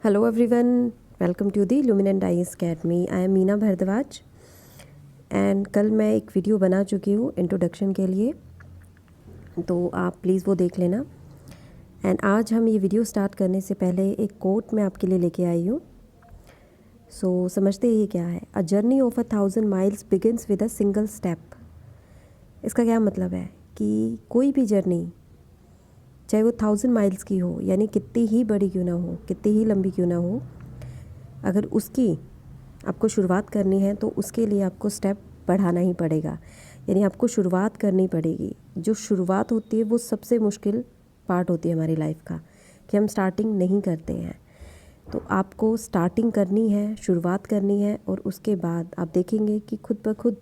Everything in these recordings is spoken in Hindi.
Hello everyone, welcome to the Luminant IAS Academy. I am Meena Bhardwaj and कल मैं एक वीडियो बना चुकी हूँ इंट्रोडक्शन के लिए, तो आप प्लीज़ वो देख लेना। एंड आज हम ये वीडियो स्टार्ट करने से पहले एक कोट मैं आपके लिए लेके आई हूँ। सो समझते ही क्या है, a journey of 1000 miles begins with a single step. इसका क्या मतलब है कि कोई भी जर्नी चाहे वो 1000 miles की हो, यानी कितनी ही बड़ी क्यों ना हो, कितनी ही लंबी क्यों ना हो, अगर उसकी आपको शुरुआत करनी है तो उसके लिए आपको स्टेप बढ़ाना ही पड़ेगा, यानी आपको शुरुआत करनी पड़ेगी। जो शुरुआत होती है वो सबसे मुश्किल पार्ट होती है हमारी लाइफ का, कि हम स्टार्टिंग नहीं करते हैं। तो आपको स्टार्टिंग करनी है, शुरुआत करनी है, और उसके बाद आप देखेंगे कि खुद ब खुद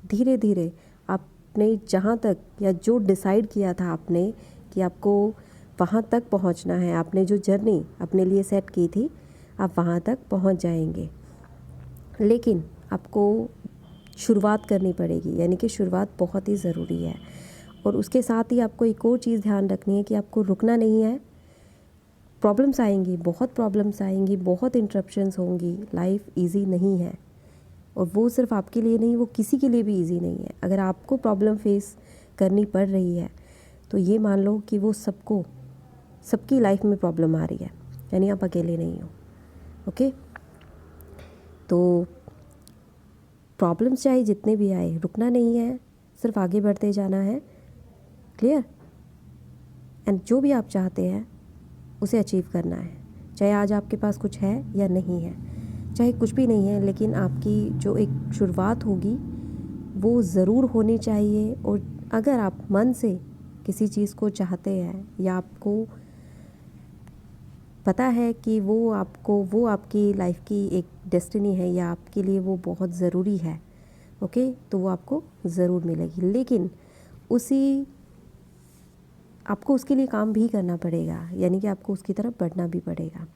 धीरे धीरे आपने जहाँ तक या जो डिसाइड किया था आपने कि आपको वहाँ तक पहुँचना है, आपने जो जर्नी अपने लिए सेट की थी, आप वहाँ तक पहुँच जाएंगे। लेकिन आपको शुरुआत करनी पड़ेगी, यानी कि शुरुआत बहुत ही ज़रूरी है। और उसके साथ ही आपको एक और चीज़ ध्यान रखनी है कि आपको रुकना नहीं है। प्रॉब्लम्स आएंगी, बहुत प्रॉब्लम्स आएंगी, बहुत इंटरप्शंस होंगी, लाइफ इजी नहीं है। और वो सिर्फ आपके लिए नहीं, वो किसी के लिए भी इजी नहीं है। अगर आपको प्रॉब्लम फेस करनी पड़ रही है तो ये मान लो कि वो सबकी लाइफ में प्रॉब्लम आ रही है, यानी आप अकेले नहीं हो। ओके, तो प्रॉब्लम्स चाहे जितने भी आए, रुकना नहीं है, सिर्फ आगे बढ़ते जाना है। क्लियर? एंड जो भी आप चाहते हैं उसे अचीव करना है, चाहे आज आपके पास कुछ है या नहीं है, चाहे कुछ भी नहीं है, लेकिन आपकी जो एक शुरुआत होगी वो ज़रूर होनी चाहिए। और अगर आप मन से किसी चीज़ को चाहते हैं या आपको पता है कि वो आपकी लाइफ की एक डेस्टिनी है या आपके लिए वो बहुत ज़रूरी है, ओके, तो वो आपको ज़रूर मिलेगी। लेकिन आपको उसके लिए काम भी करना पड़ेगा, यानी कि आपको उसकी तरफ बढ़ना भी पड़ेगा।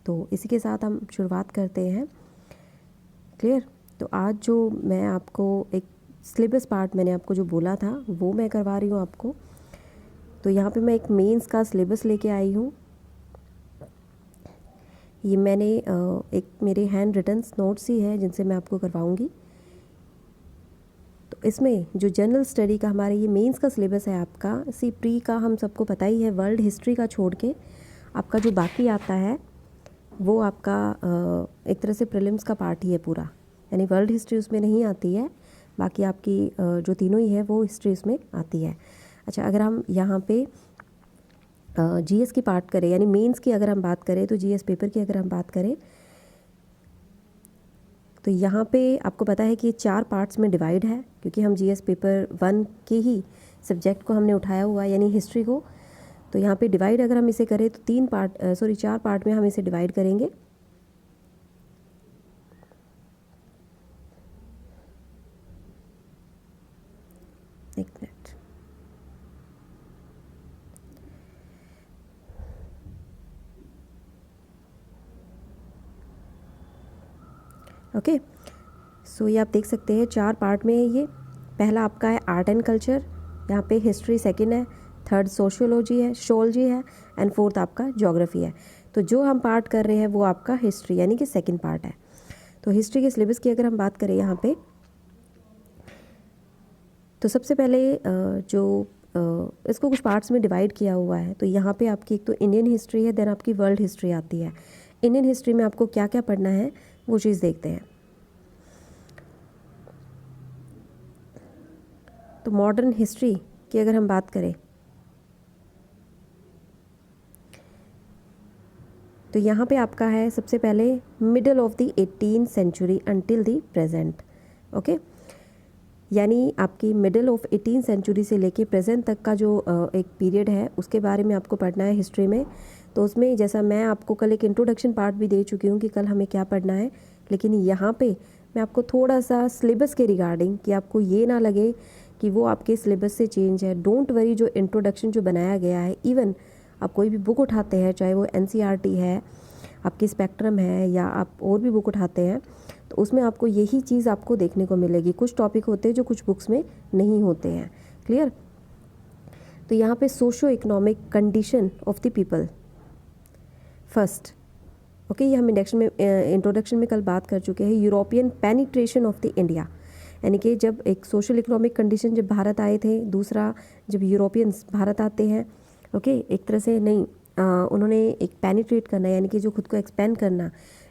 तो इसी के साथ हम शुरुआत करते हैं। क्लियर? तो आज जो मैं आपको एक सिलेबस पार्ट मैंने आपको जो बोला था वो मैं करवा रही हूँ आपको। तो यहाँ पे मैं एक मेंस का सिलेबस लेके आई हूँ। ये मैंने एक मेरे हैंड रिटन नोट्स ही है जिनसे मैं आपको करवाऊँगी। तो इसमें जो जनरल स्टडी का हमारे ये मेंस का सिलेबस है आपका, सी प्री का हम सबको पता ही है, वर्ल्ड हिस्ट्री का छोड़ के आपका जो बाकी आता है वो आपका एक तरह से प्रीलिम्स का पार्ट ही है पूरा, यानी वर्ल्ड हिस्ट्री उसमें नहीं आती है, बाकी आपकी जो तीनों ही है वो हिस्ट्री उसमें आती है। अच्छा, अगर हम यहाँ पे जीएस की बात करें, यानी मेंस की अगर हम बात करें, तो जीएस पेपर की अगर हम बात करें तो यहाँ पे आपको पता है कि ये 4 पार्ट्स में डिवाइड है, क्योंकि हम जीएस पेपर 1 के ही सब्जेक्ट को हमने उठाया हुआ है, यानी हिस्ट्री को। तो यहाँ पे डिवाइड अगर हम इसे करें तो 4 पार्ट में हम इसे डिवाइड करेंगे। एक मिनट। ओके, सो ये आप देख सकते हैं 4 पार्ट में है ये। पहला आपका है आर्ट एंड कल्चर, यहाँ पे हिस्ट्री सेकंड है, थर्ड सोशियोलॉजी है, एंड फोर्थ आपका ज्योग्राफी है। तो जो हम पार्ट कर रहे हैं वो आपका हिस्ट्री यानी कि सेकंड पार्ट है। तो हिस्ट्री के सिलेबस की अगर हम बात करें यहाँ पे, तो सबसे पहले इसको कुछ पार्ट्स में डिवाइड किया हुआ है। तो यहाँ पे आपकी एक तो इंडियन हिस्ट्री है, देन आपकी वर्ल्ड हिस्ट्री आती है। इंडियन हिस्ट्री में आपको क्या क्या पढ़ना है वो चीज़ देखते हैं। तो मॉडर्न हिस्ट्री की अगर हम बात करें तो यहाँ पे आपका है सबसे पहले middle of the 18th century until the present. Okay, यानी आपकी मिडल ऑफ 18th सेंचुरी से लेके प्रेजेंट तक का जो एक पीरियड है उसके बारे में आपको पढ़ना है हिस्ट्री में। तो उसमें जैसा मैं आपको कल एक इंट्रोडक्शन पार्ट भी दे चुकी हूँ कि कल हमें क्या पढ़ना है, लेकिन यहाँ पे मैं आपको थोड़ा सा सिलेबस के रिगार्डिंग, कि आपको ये ना लगे कि वो आपके सिलेबस से चेंज है, डोंट वरी। जो इंट्रोडक्शन जो बनाया गया है, इवन आप कोई भी बुक उठाते हैं, चाहे वो एनसीईआरटी है, आपकी स्पेक्ट्रम है, या आप और भी बुक उठाते हैं, तो उसमें आपको यही चीज़ आपको देखने को मिलेगी। कुछ टॉपिक होते हैं जो कुछ बुक्स में नहीं होते हैं। क्लियर? तो यहाँ पे socio economic condition of the people first. Okay, ये हम इंट्रोडक्शन में कल बात कर चुके हैं। European penetration of the India, यानी कि जब एक सोशल इकोनॉमिक कंडीशन जब भारत आए थे, दूसरा जब यूरोपियंस भारत आते हैं, ओके, एक तरह से नहीं, उन्होंने एक पेनिट्रेट करना, यानी कि जो खुद को एक्सपेंड करना,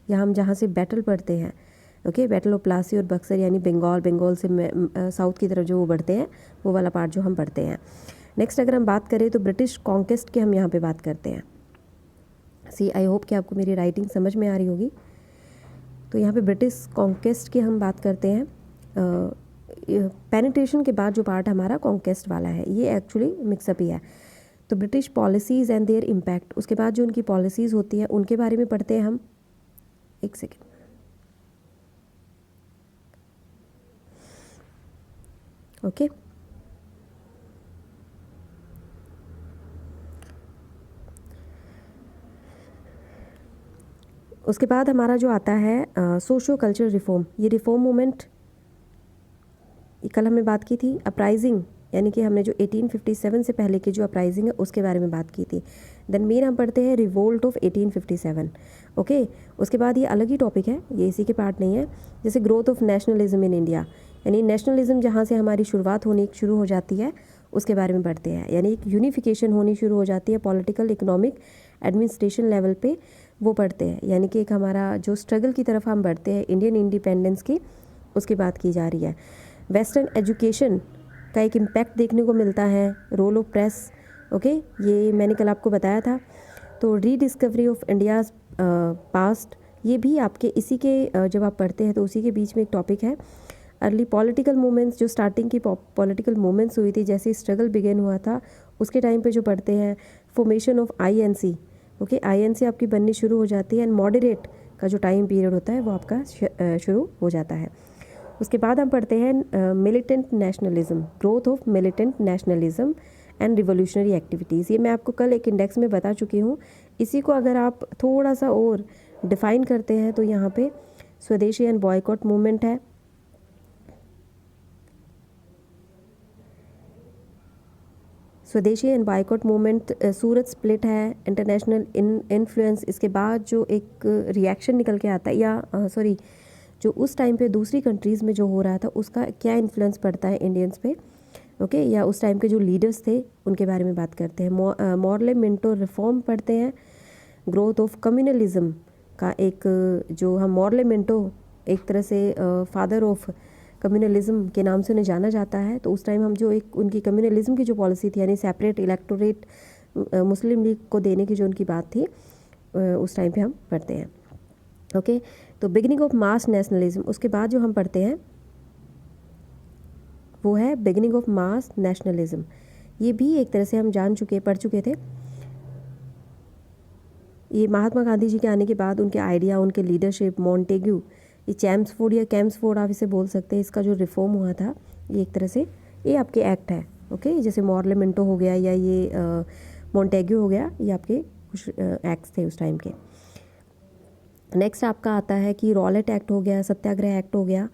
या हम जहाँ से बैटल पढ़ते हैं, ओके, बैटल ऑफ प्लासी और बक्सर, यानी बंगाल से साउथ की तरफ जो वो बढ़ते हैं, वो वाला पार्ट जो हम पढ़ते हैं। नेक्स्ट अगर हम बात करें तो ब्रिटिश कॉन्क्वेस्ट की हम यहाँ पे बात करते हैं। सी, आई होप कि आपको मेरी राइटिंग समझ में आ रही होगी। तो यहाँ पे ब्रिटिश कॉन्क्वेस्ट की हम बात करते हैं। पेनिट्रेशन के बाद जो पार्ट हमारा कॉन्क्वेस्ट वाला है, ये एक्चुअली मिक्सअप ही है। तो British policies and there impact, उसके बाद जो उनकी पॉलिसीज़ होती हैं उनके बारे में पढ़ते हैं हम। एक सेकेंड, ओके। उसके बाद हमारा जो आता है सोशो कल्चरल रिफॉर्म। ये रिफॉर्म मूवमेंट कल हमने बात की थी। अपराइजिंग, यानी कि हमने जो 1857 से पहले की जो अपराइजिंग है उसके बारे में बात की थी। देन मेन हम पढ़ते हैं रिवोल्ट ऑफ 1857, ओके। उसके बाद ये अलग ही टॉपिक है, ये इसी के पार्ट नहीं है। जैसे growth of nationalism in India, यानी नेशनलिज्म जहाँ से हमारी शुरुआत होनी शुरू हो जाती है उसके बारे में पढ़ते हैं। यानी एक यूनिफिकेशन होनी शुरू हो जाती है पॉलिटिकल, इकोनॉमिक, एडमिनिस्ट्रेशन लेवल पे, वो पढ़ते हैं। यानी कि एक हमारा जो स्ट्रगल की तरफ हम बढ़ते हैं इंडियन इंडिपेंडेंस की, उसकी बात की जा रही है। वेस्टर्न एजुकेशन का एक इम्पैक्ट देखने को मिलता है। रोल ऑफ प्रेस, ओके, ये मैंने कल आपको बताया था। तो रीडिस्कवरी ऑफ इंडियाज़ पास्ट, ये भी आपके इसी के जब आप पढ़ते हैं तो उसी के बीच में एक टॉपिक है। अर्ली पॉलिटिकल मूवमेंट्स, जो स्टार्टिंग की पॉलिटिकल मूवमेंट्स हुई थी, जैसे स्ट्रगल बिगेन हुआ था उसके टाइम पे जो पढ़ते हैं। Formation of INC, okay, INC आपकी बननी शुरू हो जाती है। एंड मॉडरेट का जो टाइम पीरियड होता है वो आपका शुरू हो जाता है। उसके बाद हम पढ़ते हैं militant nationalism, growth of militant nationalism and revolutionary activities. ये मैं आपको कल एक इंडेक्स में बता चुकी हूँ। इसी को अगर आप थोड़ा सा और डिफ़ाइन करते हैं तो यहाँ पे स्वदेशी एंड बॉयकॉट मूवमेंट है। स्वदेशी and boycott movement, Surat split है, इंटरनेशनल इन्फ्लुएंस। इसके बाद जो एक रिएक्शन निकल के आता है, या सॉरी, जो उस टाइम पे दूसरी कंट्रीज़ में जो हो रहा था उसका क्या इन्फ्लुएंस पड़ता है इंडियंस पे, ओके, या उस टाइम के जो लीडर्स थे उनके बारे में बात करते हैं। मॉरले मिंटो रिफॉर्म पढ़ते हैं। ग्रोथ ऑफ कम्युनलिज्म का एक जो हम मॉरले मिंटो एक तरह से फादर ऑफ कम्युनलिज्म के नाम से उन्हें जाना जाता है। तो उस टाइम हम जो एक उनकी कम्युनलिज्म की जो पॉलिसी थी, यानी सेपरेट इलेक्टोरेट मुस्लिम लीग को देने की जो उनकी बात थी, उस टाइम पे हम पढ़ते हैं, ओके। तो बिगिनिंग ऑफ मास नेशनलिज्म, उसके बाद जो हम पढ़ते हैं वो है बिगिनिंग ऑफ मास नेशनलिज्म। ये भी एक तरह से हम पढ़ चुके थे। ये महात्मा गांधी जी के आने के बाद उनके आइडिया, उनके लीडरशिप, मॉन्टेग्यू, ये चैम्सफोर्ड या कैम्सफोर्ड आप इसे बोल सकते हैं, इसका जो रिफॉर्म हुआ था, ये एक तरह से ये आपके एक्ट है, ओके। जैसे मॉर्लेमेंटो हो गया या ये मॉन्टेग्यू हो गया, ये आपके कुछ एक्ट्स थे उस टाइम के। नेक्स्ट आपका आता है कि रॉलेट एक्ट हो गया, सत्याग्रह एक्ट हो गया।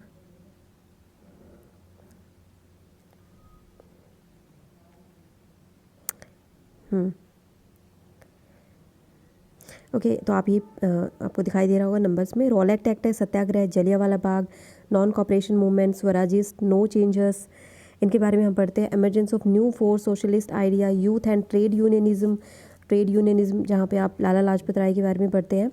ओके, तो आप ये आपको दिखाई दे रहा होगा नंबर्स में। रॉलेट एक्ट है, satyagraha, Jallianwala Bagh, non cooperation movement, Swarajist, no changers, इनके बारे में हम पढ़ते हैं। Emergence of new force, socialist idea, youth and trade unionism, जहाँ पे आप लाला लाजपत राय के बारे में पढ़ते हैं।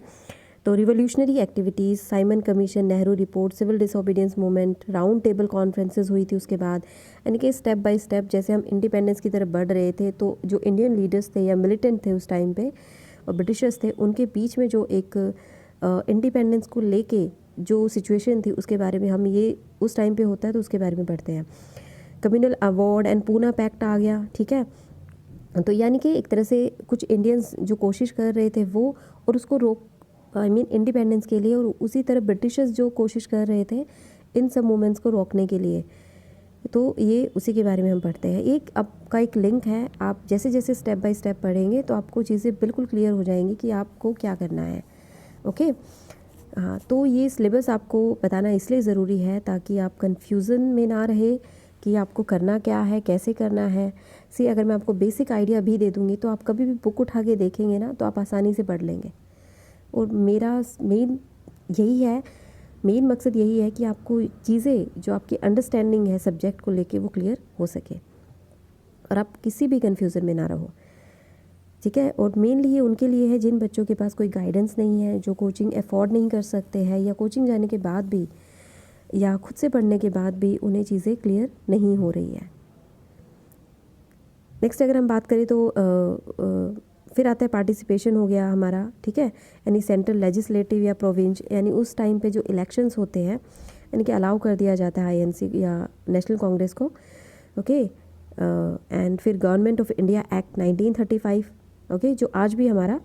तो revolutionary activities, Simon commission, Nehru report, civil disobedience movement, round table conferences हुई थी उसके बाद। यानी कि स्टेप बाय स्टेप जैसे हम इंडिपेंडेंस की तरफ बढ़ रहे थे, तो जो इंडियन लीडर्स थे या मिलिटेंट थे उस टाइम पे और ब्रिटिशर्स थे, उनके बीच में जो एक इंडिपेंडेंस को लेके जो सिचुएशन थी उसके बारे में हम, ये उस टाइम पे होता है तो उसके बारे में पढ़ते हैं। Communal award and Poona pact आ गया, ठीक है। तो यानी कि एक तरह से कुछ इंडियंस जो कोशिश कर रहे थे वो, और उसको रोक, आई मीन इंडिपेंडेंस के लिए, और उसी तरह ब्रिटिशर्स जो कोशिश कर रहे थे इन सब मूवमेंट्स को रोकने के लिए। तो ये उसी के बारे में हम पढ़ते हैं। एक आपका एक लिंक है, आप जैसे जैसे स्टेप बाय स्टेप पढ़ेंगे तो आपको चीज़ें बिल्कुल क्लियर हो जाएंगी कि आपको क्या करना है, ओके। हाँ, तो ये सिलेबस आपको बताना इसलिए ज़रूरी है ताकि आप कन्फ्यूज़न में ना रहे कि आपको करना क्या है, कैसे करना है। सी, अगर मैं आपको बेसिक आइडिया भी दे दूँगी तो आप कभी भी बुक उठा के देखेंगे ना तो आप आसानी से पढ़ लेंगे, और मेरा मेन मकसद यही है कि आपको चीज़ें जो आपकी अंडरस्टैंडिंग है सब्जेक्ट को लेके वो क्लियर हो सके और आप किसी भी कन्फ्यूज़न में ना रहो, ठीक है। और मेनली ये उनके लिए है जिन बच्चों के पास कोई गाइडेंस नहीं है, जो कोचिंग अफोर्ड नहीं कर सकते हैं, या कोचिंग जाने के बाद भी या खुद से पढ़ने के बाद भी उन्हें चीज़ें क्लियर नहीं हो रही है। नेक्स्ट अगर हम बात करें तो फिर आता है पार्टिसिपेशन हो गया हमारा, ठीक है। यानी सेंट्रल लेजिस्लेटिव या प्रोविंस, यानी उस टाइम पे जो इलेक्शंस होते हैं यानी कि अलाउ कर दिया जाता है आईएनसी या नेशनल कांग्रेस को, ओके। एंड फिर government of India act 1935, okay, जो आज भी हमारा,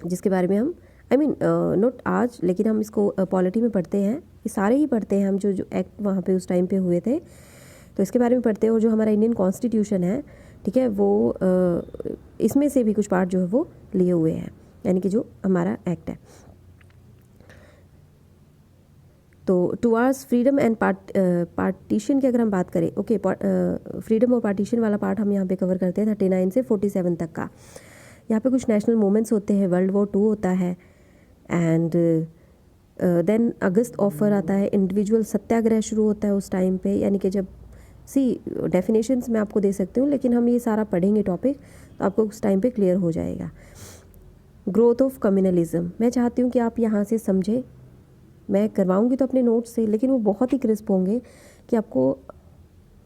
जिसके बारे में हम नॉट आज लेकिन हम इसको पॉलिटी में पढ़ते हैं, ये सारे ही पढ़ते हैं हम, जो एक्ट वहाँ पे उस टाइम पे हुए थे तो इसके बारे में पढ़ते हैं। और जो हमारा इंडियन कॉन्स्टिट्यूशन है, ठीक है, वो इसमें से भी कुछ पार्ट जो है वो लिए हुए हैं, यानी कि जो हमारा एक्ट है। तो टुवर्ड्स फ्रीडम एंड पार्टीशन की अगर हम बात करें, ओके, फ्रीडम और पार्टीशन वाला पार्ट हम यहाँ पे कवर करते हैं 39 से 47 तक का। यहाँ पे कुछ नेशनल मूवमेंट्स होते हैं, वर्ल्ड वॉर 2 होता है, एंड देन अगस्त ऑफर आता है, इंडिविजुअल सत्याग्रह शुरू होता है उस टाइम पे, यानी कि जब डेफिनेशंस मैं आपको दे सकती हूँ लेकिन हम ये सारा पढ़ेंगे टॉपिक तो आपको उस टाइम पे क्लियर हो जाएगा। ग्रोथ ऑफ कम्युनलिज्म, मैं चाहती हूँ कि आप यहाँ से समझें, मैं करवाऊँगी तो अपने नोट्स से, लेकिन वो बहुत ही क्रिस्प होंगे कि आपको,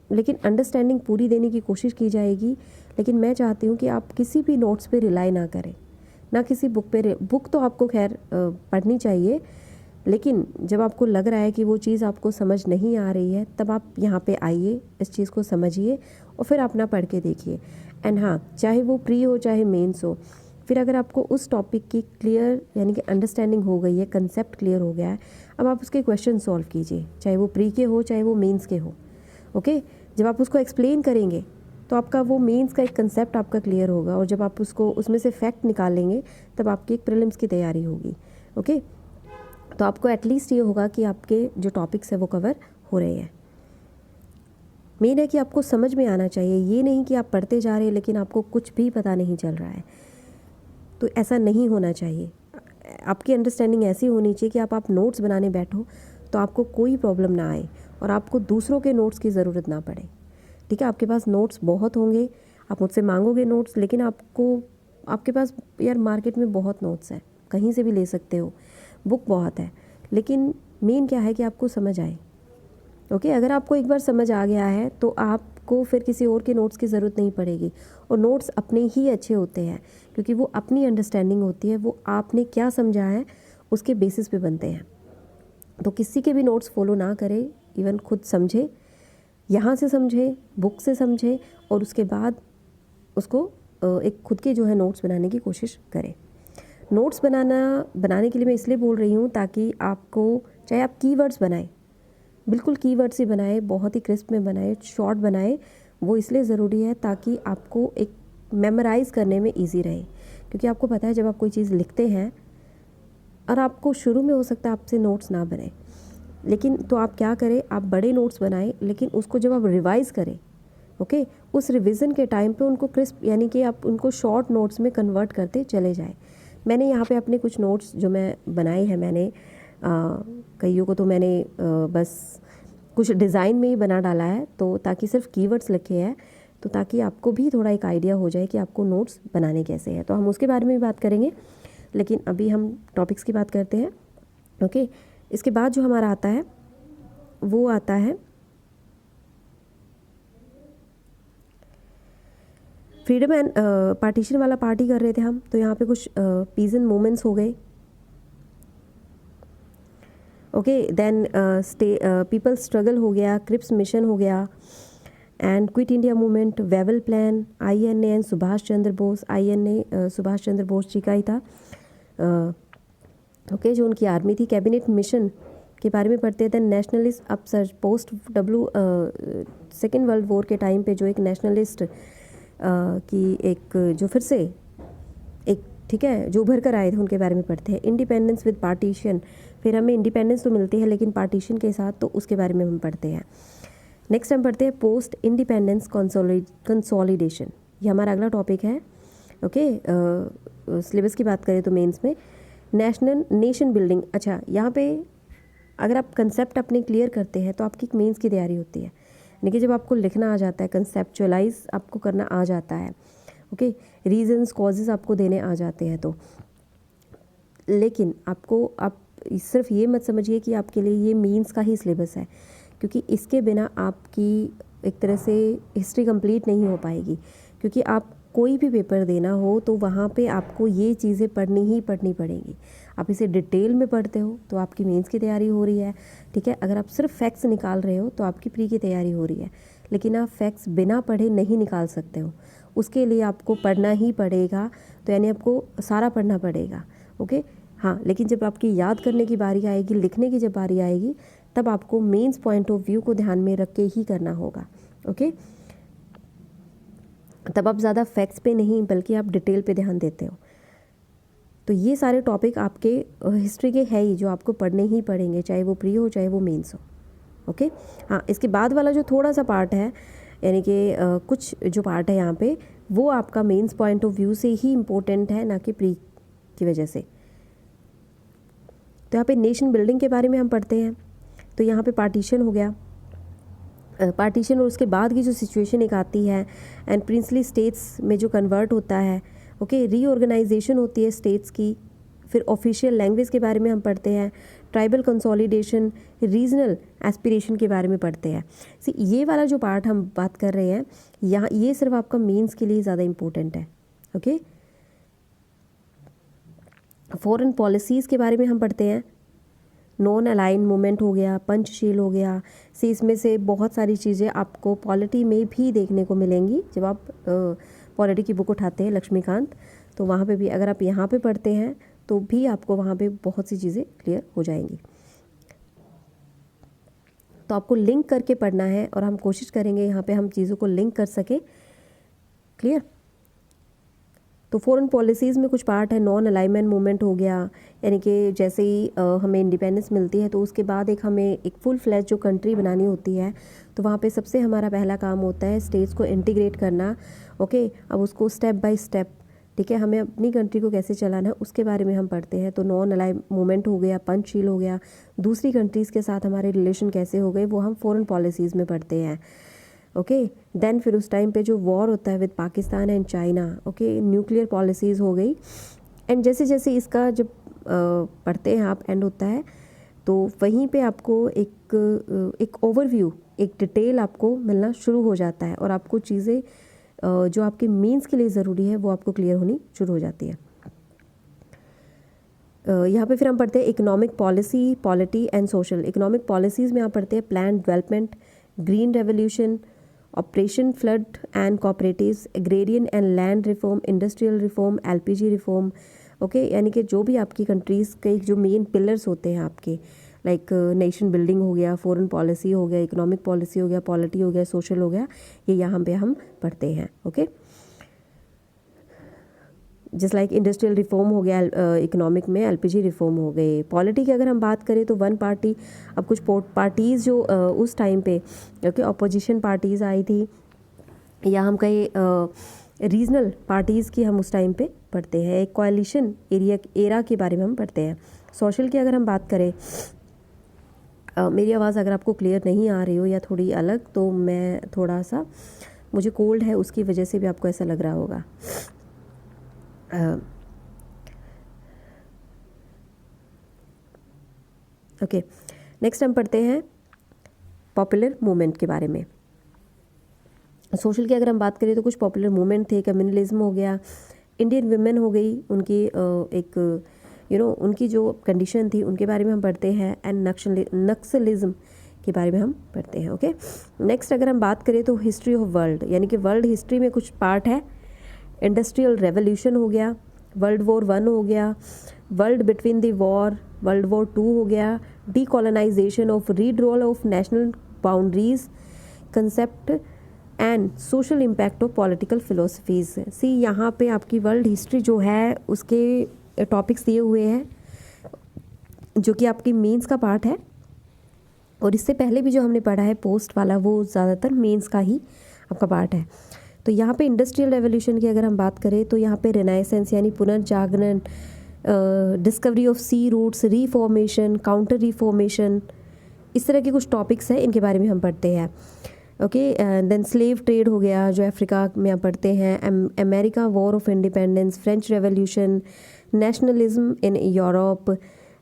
लेकिन अंडरस्टैंडिंग पूरी देने की कोशिश की जाएगी। लेकिन मैं चाहती हूँ कि आप किसी भी नोट्स पे रिलाई ना करें, ना किसी बुक पे। बुक तो आपको खैर पढ़नी चाहिए, लेकिन जब आपको लग रहा है कि वो चीज़ आपको समझ नहीं आ रही है तब आप यहाँ पे आइए, इस चीज़ को समझिए और फिर अपना पढ़ के देखिए। एंड हाँ, चाहे वो प्री हो चाहे मेंस हो, फिर अगर आपको उस टॉपिक की क्लियर यानी कि अंडरस्टैंडिंग हो गई है, कंसेप्ट क्लियर हो गया है, अब आप उसके क्वेश्चन सॉल्व कीजिए, चाहे वो प्री के हो चाहे वो मेंस के हो, ओके। जब आप उसको एक्सप्लेन करेंगे तो आपका वो मेंस का एक कंसेप्ट आपका क्लियर होगा, और जब आप उसको उसमें से फैक्ट निकालेंगे तब आपकी एक प्रीलिम्स की तैयारी होगी, ओके। तो आपको एटलीस्ट ये होगा कि आपके जो टॉपिक्स है वो कवर हो रहे हैं। मेन है कि आपको समझ में आना चाहिए, ये नहीं कि आप पढ़ते जा रहे हैं लेकिन आपको कुछ भी पता नहीं चल रहा है, तो ऐसा नहीं होना चाहिए। आपकी अंडरस्टैंडिंग ऐसी होनी चाहिए कि आप नोट्स बनाने बैठो तो आपको कोई प्रॉब्लम ना आए और आपको दूसरों के नोट्स की ज़रूरत ना पड़े, ठीक है। आपके पास नोट्स बहुत होंगे, आप मुझसे मांगोगे नोट्स, लेकिन आपके पास यार मार्केट में बहुत नोट्स हैं, कहीं से भी ले सकते हो, बुक बहुत है, लेकिन मेन क्या है कि आपको समझ आए, ओके। अगर आपको एक बार समझ आ गया है तो आपको फिर किसी और के नोट्स की ज़रूरत नहीं पड़ेगी, और नोट्स अपने ही अच्छे होते हैं क्योंकि वो अपनी अंडरस्टैंडिंग होती है, वो आपने क्या समझा है उसके बेसिस पे बनते हैं। तो किसी के भी नोट्स फॉलो ना करें, इवन खुद समझे, यहाँ से समझे, बुक से समझे, और उसके बाद उसको एक खुद के जो है नोट्स बनाने की कोशिश करें। नोट्स बनाने के लिए मैं इसलिए बोल रही हूँ ताकि आपको, चाहे आप कीवर्ड्स बनाएं, बिल्कुल कीवर्ड्स ही बनाएं, बहुत ही क्रिस्प में बनाएं, शॉर्ट बनाएं, वो इसलिए ज़रूरी है ताकि आपको एक मेमोराइज़ करने में इजी रहे। क्योंकि आपको पता है जब आप कोई चीज़ लिखते हैं और आपको शुरू में हो सकता है आपसे नोट्स ना बने, लेकिन तो आप क्या करें, आप बड़े नोट्स बनाएं, लेकिन उसको जब आप रिवाइज़ करें, ओके, उस रिवीजन के टाइम पे उनको क्रिस्प यानी कि आप उनको शॉर्ट नोट्स में कन्वर्ट करते चले जाएं। मैंने यहाँ पे अपने कुछ नोट्स जो मैं बनाए हैं, मैंने कईयों को तो मैंने बस कुछ डिज़ाइन में ही बना डाला है, तो ताकि सिर्फ कीवर्ड्स लिखे हैं, तो ताकि आपको भी थोड़ा एक आइडिया हो जाए कि आपको नोट्स बनाने कैसे हैं। तो हम उसके बारे में भी बात करेंगे, लेकिन अभी हम टॉपिक्स की बात करते हैं, ओके। इसके बाद जो हमारा आता है वो आता है फ्रीडम एंड पार्टीशन वाला पार्ट ही कर रहे थे हम, तो यहाँ पे कुछ पीस एंड मूवमेंट्स हो गए, ओके। देन पीपल स्ट्रगल हो गया, क्रिप्स मिशन हो गया, and quit India movement, Wavell plan, INA and Subhash Chandra Bose, INA Subhash Chandra Bose ji का ही था, ओके, जो उनकी आर्मी थी। कैबिनेट मिशन के बारे में पढ़ते थे, nationalist upsurge post second world war के टाइम पे जो एक नेशनलिस्ट की एक जो फिर से एक, ठीक है, जो उभर कर आए थे उनके बारे में पढ़ते हैं। इंडिपेंडेंस विद पार्टीशन, फिर हमें इंडिपेंडेंस तो मिलती है लेकिन पार्टीशन के साथ, तो उसके बारे में हम पढ़ते हैं। नेक्स्ट हम पढ़ते हैं पोस्ट इंडिपेंडेंस कंसोलिडेशन, ये हमारा अगला टॉपिक है, ओके। सिलेबस की बात करें तो मेंस में नेशन बिल्डिंग। अच्छा, यहाँ पे अगर आप कंसेप्ट अपने क्लियर करते हैं तो आपकी एक मेंस की तैयारी होती है, यानी कि जब आपको लिखना आ जाता है, कंसेप्चुअलाइज आपको करना आ जाता है, ओके, रीजंस कॉजेज़ आपको देने आ जाते हैं। तो लेकिन आपको आप सिर्फ ये मत समझिए कि आपके लिए ये मीन्स का ही सिलेबस है, क्योंकि इसके बिना आपकी एक तरह से हिस्ट्री कंप्लीट नहीं हो पाएगी। क्योंकि आप कोई भी पेपर देना हो तो वहाँ पे आपको ये चीज़ें पढ़नी ही पढ़नी पड़ेंगी। आप इसे डिटेल में पढ़ते हो तो आपकी मेंस की तैयारी हो रही है, ठीक है। अगर आप सिर्फ फैक्ट्स निकाल रहे हो तो आपकी प्री की तैयारी हो रही है, लेकिन आप फैक्ट्स बिना पढ़े नहीं निकाल सकते हो, उसके लिए आपको पढ़ना ही पड़ेगा। तो यानी आपको सारा पढ़ना पड़ेगा, ओके। हाँ, लेकिन जब आपकी याद करने की बारी आएगी, लिखने की जब बारी आएगी, तब आपको मेंस पॉइंट ऑफ व्यू को ध्यान में रख के ही करना होगा, ओके। तब आप ज़्यादा फैक्ट्स पे नहीं बल्कि आप डिटेल पे ध्यान देते हो। तो ये सारे टॉपिक आपके हिस्ट्री के है ही, जो आपको पढ़ने ही पड़ेंगे, चाहे वो प्री हो चाहे वो मेंस हो, ओके। हाँ, इसके बाद वाला जो थोड़ा सा पार्ट है, यानी कि कुछ जो पार्ट है यहाँ पे, वो आपका मेंस पॉइंट ऑफ व्यू से ही इम्पोर्टेंट है, ना कि प्री की वजह से। तो यहाँ पे नेशन बिल्डिंग के बारे में हम पढ़ते हैं। तो यहाँ पे पार्टीशन हो गया, पार्टीशन, और उसके बाद की जो सिचुएशन एक आती है एंड प्रिंसली स्टेट्स में जो कन्वर्ट होता है, ओके, रीऑर्गेनाइजेशन होती है स्टेट्स की। फिर ऑफिशियल लैंग्वेज के बारे में हम पढ़ते हैं, ट्राइबल कंसोलिडेशन, रीजनल एस्पिरेशन के बारे में पढ़ते हैं। ये वाला जो पार्ट हम बात कर रहे हैं यहाँ, ये सिर्फ आपका मेंस के लिए ज़्यादा इम्पोर्टेंट है, ओके। फॉरेन पॉलिसीज़ के बारे में हम पढ़ते हैं, नॉन अलाइन मूवमेंट हो गया, पंचशील हो गया। इसमें से बहुत सारी चीज़ें आपको पॉलिटी में भी देखने को मिलेंगी। जब आप पॉलिटी की बुक उठाते हैं लक्ष्मीकांत, तो वहाँ पे भी अगर आप यहाँ पे पढ़ते हैं तो भी आपको वहाँ पे बहुत सी चीज़ें क्लियर हो जाएंगी। तो आपको लिंक करके पढ़ना है और हम कोशिश करेंगे यहाँ पे हम चीज़ों को लिंक कर सके, क्लियर। तो फॉरेन पॉलिसीज़ में कुछ पार्ट है, नॉन अलाइनमेंट मूवमेंट हो गया, यानी कि जैसे ही हमें इंडिपेंडेंस मिलती है तो उसके बाद हमें एक फुल फ्लैज जो कंट्री बनानी होती है, तो वहाँ पे सबसे हमारा पहला काम होता है स्टेट्स को इंटीग्रेट करना, ओके। अब उसको स्टेप बाय स्टेप, ठीक है, हमें अपनी कंट्री को कैसे चलाना है उसके बारे में हम पढ़ते हैं। तो नॉन अलाइन मूवमेंट हो गया, पंचशील हो गया, दूसरी कंट्रीज़ के साथ हमारे रिलेशन कैसे हो गए, वो हम फॉरेन पॉलिसीज़ में पढ़ते हैं, ओके। देन फिर उस टाइम पे जो वॉर होता है with Pakistan and China, okay, nuclear policies हो गई। एंड जैसे जैसे इसका जब पढ़ते हैं आप, एंड होता है, तो वहीं पे आपको एक ओवरव्यू, एक डिटेल आपको मिलना शुरू हो जाता है, और आपको चीज़ें जो आपके मीन्स के लिए ज़रूरी है वो आपको क्लियर होनी शुरू हो जाती है। यहाँ पे फिर हम पढ़ते हैं economic policy, polity and social. Economic policies में आप पढ़ते हैं plan development, green revolution, operation flood and cooperatives, agrarian and land reform, industrial reform, LPG reform, okay. यानी कि जो भी आपकी कंट्रीज़ के जो मेन पिलर्स होते हैं आपके, लाइक नेशन बिल्डिंग हो गया, फॉरेन पॉलिसी हो गया, इकोनॉमिक पॉलिसी हो गया, पॉलिटी हो गया, सोशल हो गया, ये यहाँ पे हम पढ़ते हैं, okay. Just like industrial reform हो गया इकोनॉमिक में, एलपीजी रिफॉर्म हो गए। पॉलिटी की अगर हम बात करें तो वन पार्टी, अब कुछ पार्टीज़ जो उस टाइम पे, ओके, अपोजिशन पार्टीज़ आई थी, या हम कहीं रीजनल पार्टीज़ की हम उस टाइम पे पढ़ते हैं। एक कोalition एरा के बारे में हम पढ़ते हैं। सोशल की अगर हम बात करें, मेरी आवाज़ अगर आपको क्लियर नहीं आ रही हो या थोड़ी अलग, तो मैं थोड़ा सा, मुझे कोल्ड है उसकी वजह से भी आपको ऐसा लग रहा होगा। ओके, नेक्स्ट हम पढ़ते हैं पॉपुलर मूवमेंट के बारे में। सोशल की अगर हम बात करें तो कुछ पॉपुलर मूवमेंट थे, कम्युनलिज्म हो गया, इंडियन वुमेन हो गई, उनकी एक उनकी जो कंडीशन थी उनके बारे में हम पढ़ते हैं, एंड नक्सलिज्म के बारे में हम पढ़ते हैं, ओके। नेक्स्ट अगर हम बात करें तो हिस्ट्री ऑफ वर्ल्ड, यानी कि वर्ल्ड हिस्ट्री में कुछ पार्ट है, इंडस्ट्रियल रेवोल्यूशन हो गया, वर्ल्ड वॉर 1 हो गया, world between the war, world war 2 हो गया, decolonisation of redrawal of national boundaries concept and social impact of political philosophies. यहाँ पे आपकी वर्ल्ड हिस्ट्री जो है उसके टॉपिक्स दिए हुए हैं, जो कि आपकी मेंस का पार्ट है। और इससे पहले भी जो हमने पढ़ा है पोस्ट वाला, वो ज़्यादातर मेंस का ही आपका पार्ट है। तो यहाँ पे इंडस्ट्रियल रेवोल्यूशन की अगर हम बात करें तो यहाँ पे रेनाइसेंस यानी पुनर्जागरण, discovery of sea routes, reformation, counter reformation, इस तरह के कुछ टॉपिक्स हैं, इनके बारे में हम पढ़ते हैं। ओके, देन स्लेव ट्रेड हो गया जो अफ्रीका में हम पढ़ते हैं, America war of independence, French revolution, nationalism in Europe,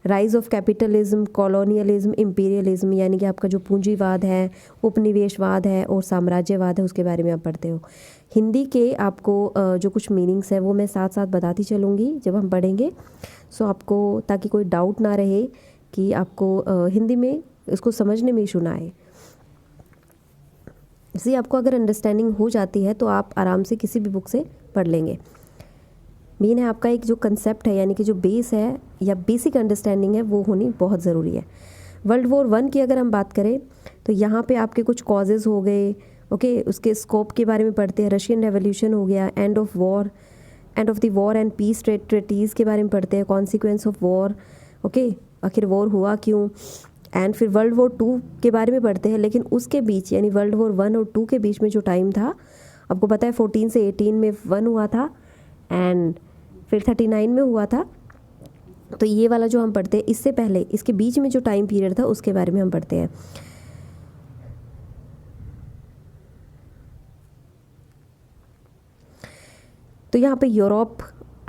rise of capitalism, colonialism, imperialism, यानी कि आपका जो पूंजीवाद है, उपनिवेशवाद है और साम्राज्यवाद है, उसके बारे में आप पढ़ते हो। हिंदी के आपको जो कुछ मीनिंग्स हैं वो मैं साथ साथ बताती चलूँगी जब हम पढ़ेंगे, सो आपको ताकि कोई डाउट ना रहे कि आपको हिंदी में इसको समझने में इशू ना आए। इसलिए आपको अगर अंडरस्टैंडिंग हो जाती है तो आप आराम से किसी भी बुक से पढ़ लेंगे। मेन है आपका एक जो कंसेप्ट है, यानी कि जो बेस है या बेसिक अंडरस्टैंडिंग है, वो होनी बहुत ज़रूरी है। वर्ल्ड वॉर 1 की अगर हम बात करें तो यहाँ पे आपके कुछ कॉजेज़ हो गए, ओके, उसके स्कोप के बारे में पढ़ते हैं। रशियन रेवोल्यूशन हो गया, end of the war and peace treaties के बारे में पढ़ते हैं, कॉन्सिक्वेंस ऑफ वॉर, ओके, आखिर वॉर हुआ क्यों, एंड फिर वर्ल्ड वॉर 2 के बारे में पढ़ते हैं। लेकिन उसके बीच यानी वर्ल्ड वॉर 1 और 2 के बीच में जो टाइम था, आपको पता है 14 से 18 में 1 हुआ था एंड फिर 39 में हुआ था। तो ये वाला जो हम पढ़ते हैं, इससे पहले इसके बीच में जो टाइम पीरियड था उसके बारे में हम पढ़ते हैं। तो यहाँ पे Europe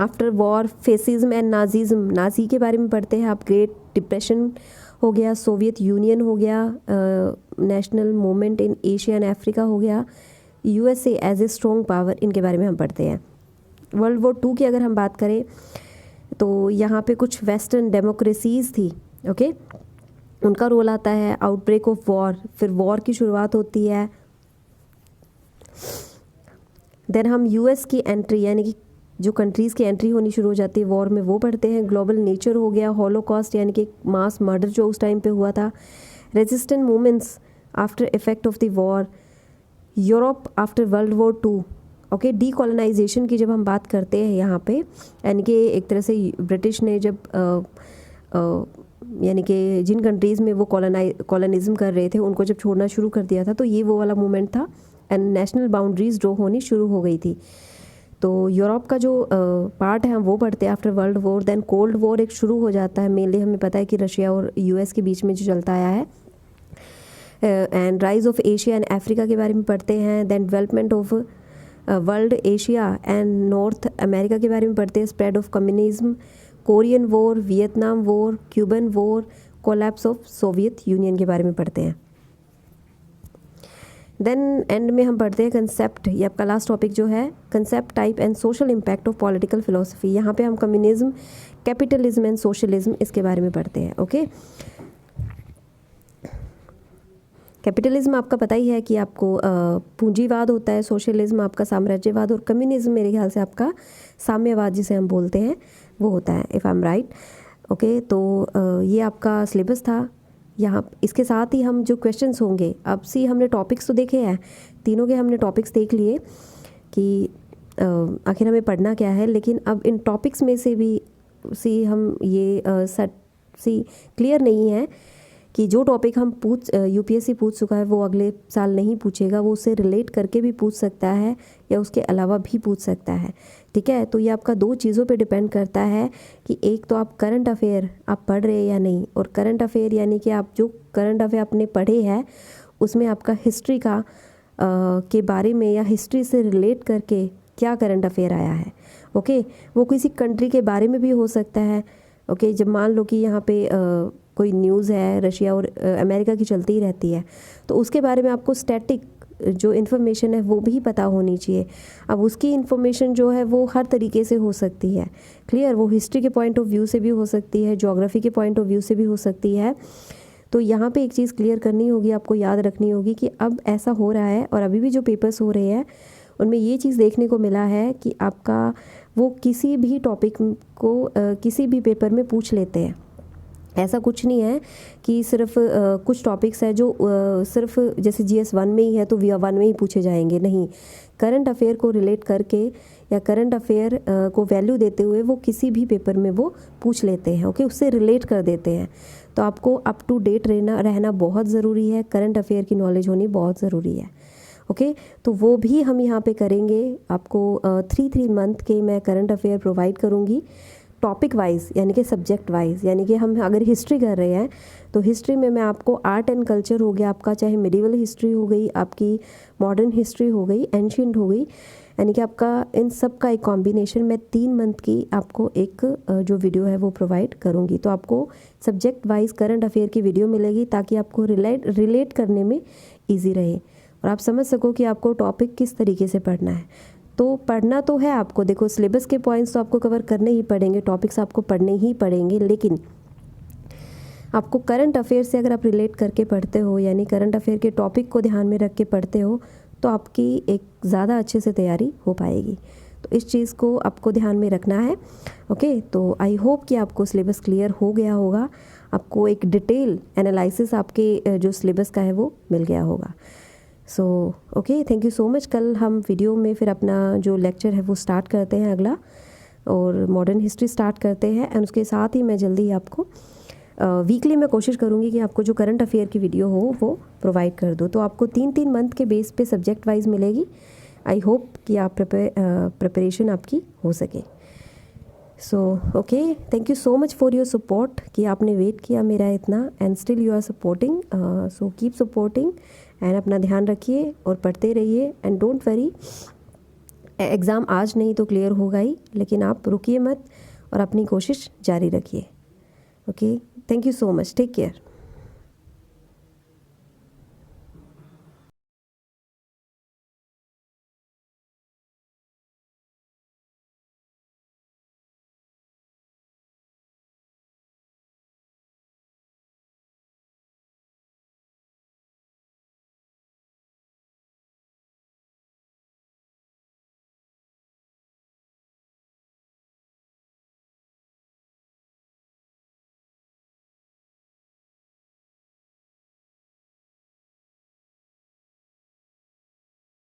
after war, fascism and Nazism, Nazi के बारे में पढ़ते हैं आप। ग्रेट डिप्रेशन हो गया, सोवियत यूनियन हो गया, national movement in Asia and Africa हो गया, USA as a strong power, इनके बारे में हम पढ़ते हैं। वर्ल्ड वॉर 2 की अगर हम बात करें तो यहाँ पे कुछ वेस्टर्न डेमोक्रेसीज़ थी, ओके, उनका रोल आता है। आउटब्रेक ऑफ वॉर, फिर वॉर की शुरुआत होती है। देन हम यूएस की एंट्री, यानी कि जो कंट्रीज़ की एंट्री होनी शुरू हो जाती है वॉर में, वो पढ़ते हैं। ग्लोबल नेचर हो गया, हॉलोकॉस्ट यानी कि मास मर्डर जो उस टाइम पे हुआ था, resistant movements after effect of the war, Europe after world war 2, okay. Decolonisation की जब हम बात करते हैं यहाँ पे, यानी कि एक तरह से ब्रिटिश ने जब यानी कि जिन कंट्रीज़ में वो कॉलोनिज्म कर रहे थे उनको जब छोड़ना शुरू कर दिया था, तो ये वो वाला मूवमेंट था एंड नेशनल बाउंड्रीज ड्रॉ होनी शुरू हो गई थी। तो यूरोप का जो पार्ट है हम वो पढ़ते हैं after world war. Then cold war एक शुरू हो जाता है, मेनली हमें पता है कि रशिया और यूएस के बीच में जो चलता आया है। And rise of Asia and Africa के बारे में पढ़ते हैं। Then development of world Asia and North America के बारे में पढ़ते हैं। Spread of communism, Korean war, Vietnam war, Cuban war, collapse of Soviet Union के बारे में पढ़ते हैं। देन एंड में हम पढ़ते हैं कंसेप्ट, ये आपका लास्ट टॉपिक जो है, concept, type and social impact of political philosophy. यहाँ पे हम कम्युनिज्म, कैपिटलिज्म एंड सोशलिज्म इसके बारे में पढ़ते हैं, ओके। कैपिटलिज्म आपका पता ही है कि आपको पूंजीवाद होता है, सोशलिज्म आपका साम्राज्यवाद, और कम्युनिज्म मेरे ख्याल से आपका साम्यवाद जिसे हम बोलते हैं वो होता है, if I am right, okay. तो ये आपका सिलेबस था। यहाँ इसके साथ ही हम जो क्वेश्चंस होंगे, अब सी हमने टॉपिक्स तो देखे हैं, तीनों के हमने टॉपिक्स देख लिए कि आखिर हमें पढ़ना क्या है, लेकिन अब इन टॉपिक्स में से भी सी हम ये क्लियर नहीं है कि जो टॉपिक हम यूपीएससी पूछ चुका है वो अगले साल नहीं पूछेगा, वो उससे रिलेट करके भी पूछ सकता है या उसके अलावा भी पूछ सकता है, ठीक है। तो ये आपका 2 चीज़ों पे डिपेंड करता है कि एक तो आप करंट अफेयर आप पढ़ रहे हैं या नहीं, और करंट अफेयर यानी कि आप जो करंट अफेयर आपने पढ़े हैं उसमें आपका हिस्ट्री का के बारे में या हिस्ट्री से रिलेट करके क्या करंट अफेयर आया है, ओके। वो किसी कंट्री के बारे में भी हो सकता है, ओके। जब मान लो कि यहाँ पे कोई न्यूज़ है रशिया और अमेरिका की चलती ही रहती है, तो उसके बारे में आपको स्टैटिक जो इन्फॉर्मेशन है वो भी पता होनी चाहिए। अब उसकी इन्फॉर्मेशन जो है वो हर तरीके से हो सकती है, क्लियर, वो हिस्ट्री के पॉइंट ऑफ व्यू से भी हो सकती है, ज्योग्राफी के पॉइंट ऑफ व्यू से भी हो सकती है। तो यहाँ पे एक चीज़ क्लियर करनी होगी, आपको याद रखनी होगी कि अब ऐसा हो रहा है और अभी भी जो पेपर्स हो रहे हैं उनमें ये चीज़ देखने को मिला है कि आपका वो किसी भी टॉपिक को किसी भी पेपर में पूछ लेते हैं। ऐसा कुछ नहीं है कि सिर्फ कुछ टॉपिक्स है जो सिर्फ जैसे जीएस 1 में ही है तो वी1 में ही पूछे जाएंगे, नहीं। करंट अफेयर को रिलेट करके या करंट अफेयर को वैल्यू देते हुए वो किसी भी पेपर में वो पूछ लेते हैं, ओके, उससे रिलेट कर देते हैं। तो आपको अप टू डेट रहना बहुत ज़रूरी है, करंट अफेयर की नॉलेज होनी बहुत ज़रूरी है, ओके। तो वो भी हम यहाँ पे करेंगे। आपको 3 मंथ के मैं करंट अफेयर प्रोवाइड करूँगी, टॉपिक वाइज यानी कि सब्जेक्ट वाइज, यानी कि हम अगर हिस्ट्री कर रहे हैं तो हिस्ट्री में मैं आपको आर्ट एंड कल्चर हो गया आपका, चाहे मिडिवल हिस्ट्री हो गई आपकी, मॉडर्न हिस्ट्री हो गई, एंशियंट हो गई, यानी कि आपका इन सब का एक कॉम्बिनेशन मैं 3 मंथ की आपको एक जो वीडियो है वो प्रोवाइड करूँगी। तो आपको सब्जेक्ट वाइज करंट अफेयर की वीडियो मिलेगी ताकि आपको रिलेट करने में ईजी रहे और आप समझ सको कि आपको टॉपिक किस तरीके से पढ़ना है। तो पढ़ना तो है आपको, देखो सिलेबस के पॉइंट्स तो आपको कवर करने ही पड़ेंगे, टॉपिक्स आपको पढ़ने ही पड़ेंगे, लेकिन आपको करंट अफेयर से अगर आप रिलेट करके पढ़ते हो, यानी करंट अफेयर के टॉपिक को ध्यान में रख के पढ़ते हो, तो आपकी एक ज़्यादा अच्छे से तैयारी हो पाएगी। तो इस चीज़ को आपको ध्यान में रखना है। ओके, तो आई होप कि आपको सिलेबस क्लियर हो गया होगा, आपको एक डिटेल एनालिसिस आपके जो सिलेबस का है वो मिल गया होगा। सो okay, thank you so much. कल हम वीडियो में फिर अपना जो लेक्चर है वो स्टार्ट करते हैं अगला, और मॉडर्न हिस्ट्री स्टार्ट करते हैं, एंड उसके साथ ही मैं जल्दी ही आपको वीकली मैं कोशिश करूँगी कि आपको जो करंट अफेयर की वीडियो हो वो प्रोवाइड कर दो। तो आपको 3-3 मंथ के बेस पे सब्जेक्ट वाइज मिलेगी। आई होप कि आप प्रिपरेशन आपकी हो सके। So okay, thank you so much for your support कि आपने वेट किया मेरा इतना, and still you are supporting. So keep supporting and अपना ध्यान रखिए और पढ़ते रहिए, एंड डोंट वरी, एग्ज़ाम आज नहीं तो क्लियर होगा ही, लेकिन आप रुकिए मत और अपनी कोशिश जारी रखिए। Okay, thank you so much, take care.